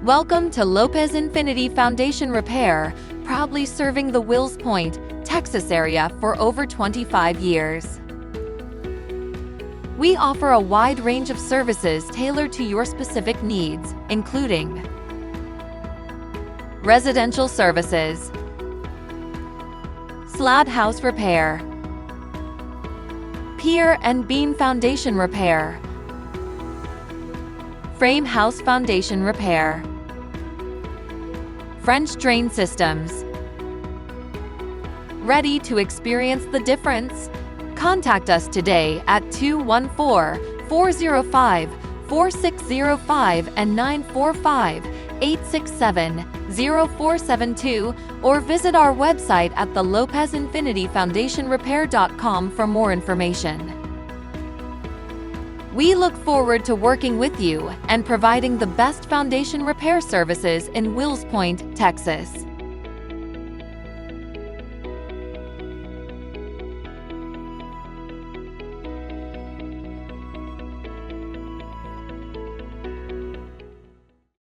Welcome to Lopez Infinity Foundation Repair, proudly serving the Wills Point, Texas area for over 25 years. We offer a wide range of services tailored to your specific needs, including residential services, slab house repair, pier and beam foundation repair, frame house foundation repair, French drain systems. Ready to experience the difference? Contact us today at 214-405-4605 and 945-867-0472, or visit our website at the lopezinfinityfoundationrepair.com for more information. We look forward to working with you and providing the best foundation repair services in Wills Point, Texas.